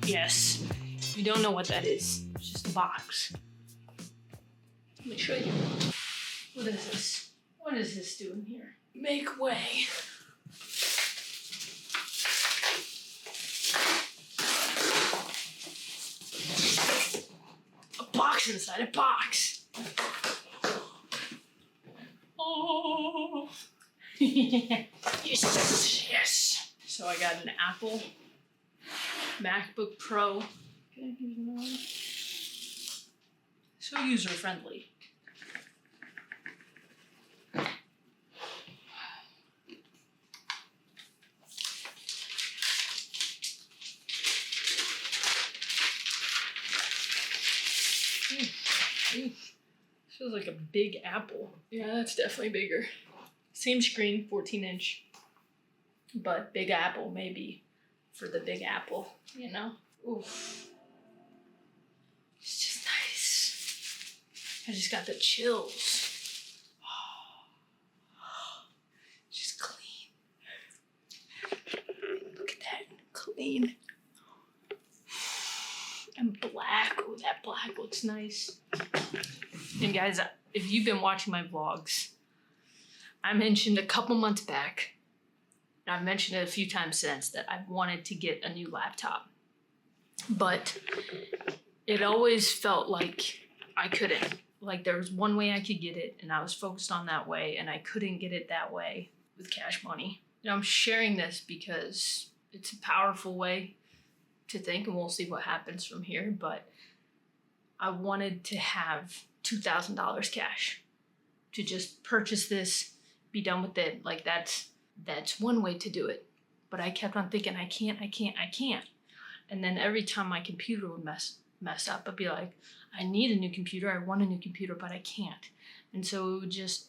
Yes. If you don't know what that is, it's just a box. Let me show you. What is this? What is this doing here? Make way. A box inside a box. Oh. Yes. So I got an Apple MacBook Pro. Okay, here's another one. So user friendly. Feels like a big apple. Yeah, that's definitely bigger. Same screen, 14-inch, but big apple maybe for the big apple, you know? Oof. It's just nice. I just got the chills. Just clean. Look at that, clean. And black, oh, that black looks nice. And guys, if you've been watching my vlogs, I mentioned a couple months back, and I've mentioned it a few times since, that I've wanted to get a new laptop. But it always felt like I couldn't. Like there was one way I could get it, and I was focused on that way, and I couldn't get it that way with cash money. And I'm sharing this because it's a powerful way to think, and we'll see what happens from here. But I wanted to have $2,000 cash to just purchase this, be done with it. Like that's one way to do it. But I kept on thinking, I can't. And then every time my computer would mess up, I'd be like, I need a new computer, I want a new computer, but I can't. And so it would just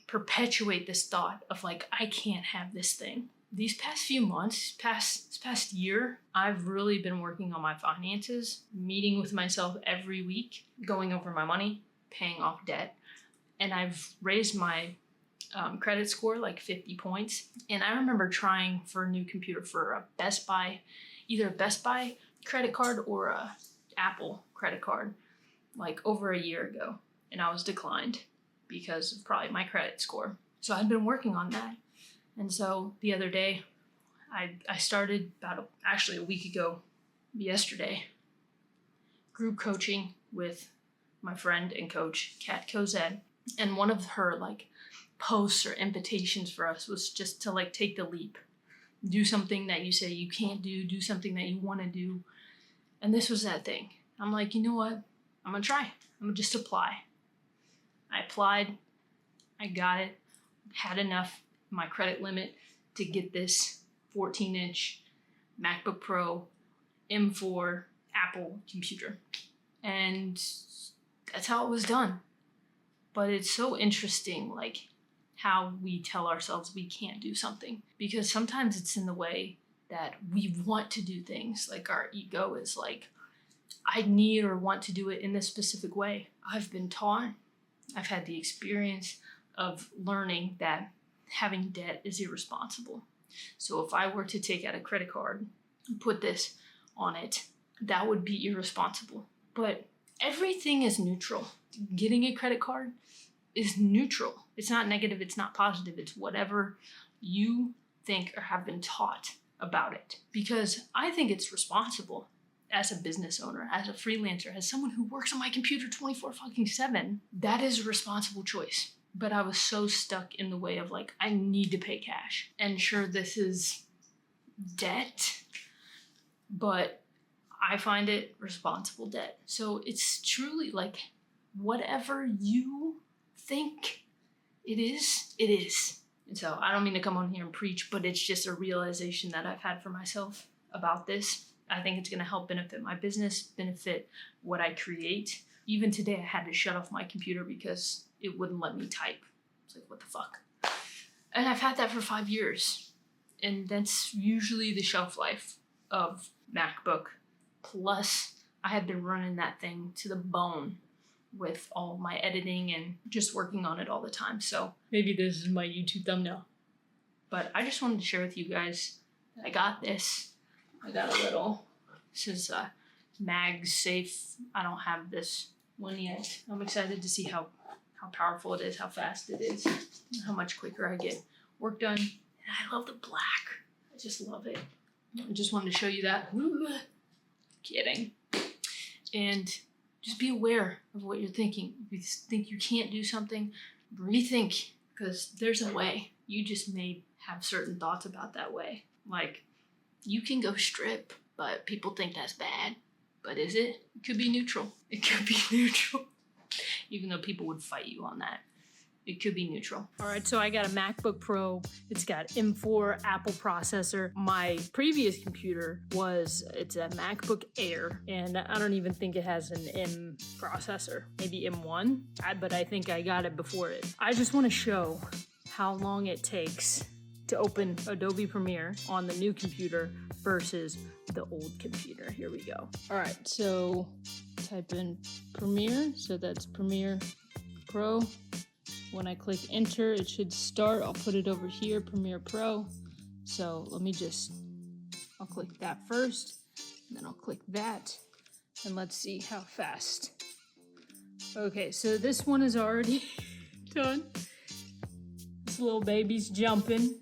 perpetuate this thought of like, I can't have this thing. These past few months, past year, I've really been working on my finances, meeting with myself every week, going over my money, paying off debt. And I've raised my credit score like 50 points. And I remember trying for a new computer for a Best Buy, either a Best Buy credit card or a Apple credit card, like over a year ago. And I was declined because of probably my credit score. So I'd been working on that. And so the other day, I started actually a week ago, yesterday, group coaching with my friend and coach, Kat Cozed. And one of her like posts or invitations for us was just to like take the leap. Do something that you say you can't do something that you want to do. And this was that thing. I'm like, you know what? I'm gonna try. I'm gonna just apply. I applied, I got it, had enough my credit limit to get this 14-inch MacBook Pro M4 Apple computer. And that's how it was done. But it's so interesting, like how we tell ourselves we can't do something, because sometimes it's in the way that we want to do things. Like our ego is like, I need or want to do it in this specific way. I've been taught, I've had the experience of learning that having debt is irresponsible. So if I were to take out a credit card and put this on it, that would be irresponsible. But everything is neutral. Getting a credit card is neutral. It's not negative, it's not positive, it's whatever you think or have been taught about it. Because I think it's responsible as a business owner, as a freelancer, as someone who works on my computer 24/7. That is a responsible choice. But I was so stuck in the way of like, I need to pay cash. And sure, this is debt, but I find it responsible debt. So it's truly like, whatever you think it is, it is. And so I don't mean to come on here and preach, but it's just a realization that I've had for myself about this. I think it's gonna help benefit my business, benefit what I create. Even today, I had to shut off my computer because it wouldn't let me type. It's like, what the fuck? And I've had that for 5 years. And that's usually the shelf life of MacBook. Plus, I had been running that thing to the bone with all my editing and just working on it all the time. So maybe this is my YouTube thumbnail. But I just wanted to share with you guys that I got this. I got a little, this is MagSafe. I don't have this one yet. I'm excited to see how powerful it is, how fast it is, and how much quicker I get work done. And I love the black. I just love it. I just wanted to show you that. Kidding. And just be aware of what you're thinking. If you think you can't do something, rethink, because there's a way. You just may have certain thoughts about that way. Like, you can go strip, but people think that's bad. But is it? It could be neutral. It could be neutral. Even though people would fight you on that. It could be neutral. All right, so I got a MacBook Pro. It's got M4 Apple processor. My previous computer it's a MacBook Air, and I don't even think it has an M processor. Maybe M1, but I think I got it before it. I just wanna show how long it takes to open Adobe Premiere on the new computer versus the old computer. Here we go. All right, so type in Premiere, so that's Premiere Pro. When I click enter, it should start. I'll put it over here, Premiere Pro. So I'll click that first, and then I'll click that, and let's see how fast. Okay, so this one is already done. This little baby's jumping.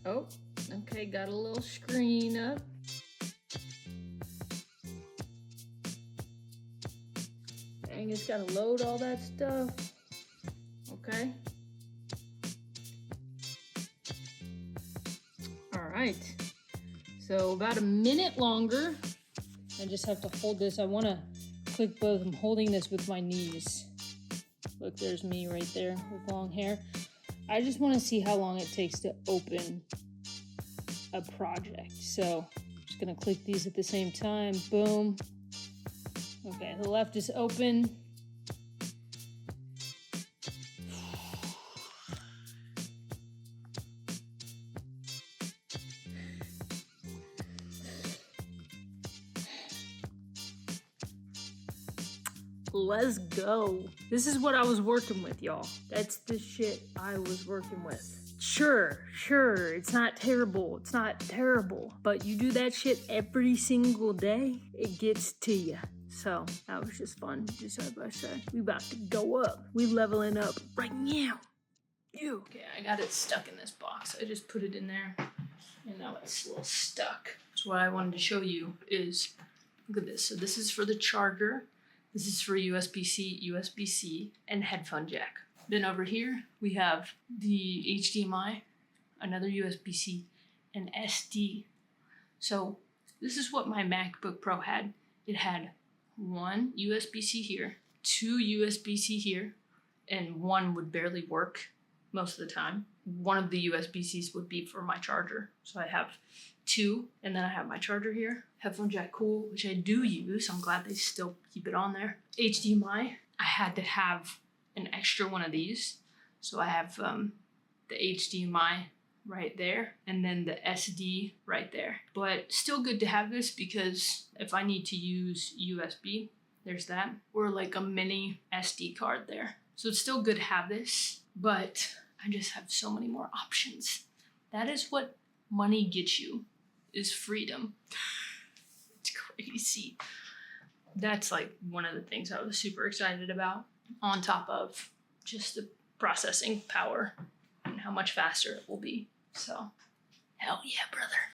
Oh. Okay, got a little screen up. Dang, it's gotta load all that stuff. Okay. All right. So about a minute longer. I just have to hold this. I wanna click both. I'm holding this with my knees. Look, there's me right there with long hair. I just wanna see how long it takes to open a project. So I'm just gonna click these at the same time. Boom. Okay, the left is open. Let's go. This is what I was working with, y'all. That's the shit I was working with. Sure, it's not terrible. It's not terrible. But you do that shit every single day, it gets to you. So that was just fun, just side by side. We about to go up. We leveling up right now. You. Okay, I got it stuck in this box. I just put it in there, and now it's a little stuck. So what I wanted to show you is, look at this. So this is for the charger. This is for USB-C, USB-C, and headphone jack. Then over here, we have the HDMI, another USB-C, and SD. So this is what my MacBook Pro had. It had one USB-C here, two USB-C here, and one would barely work most of the time. One of the USB-Cs would be for my charger. So I have two, and then I have my charger here. Headphone jack, cool, which I do use. I'm glad they still keep it on there. HDMI, I had to have an extra one of these. So I have the HDMI right there, and then the SD right there. But still good to have this, because if I need to use USB, there's that, or like a mini SD card there. So it's still good to have this, but I just have so many more options. That is what money gets you, is freedom. It's crazy. That's like one of the things I was super excited about, on top of just the processing power and how much faster it will be. So, hell yeah, brother.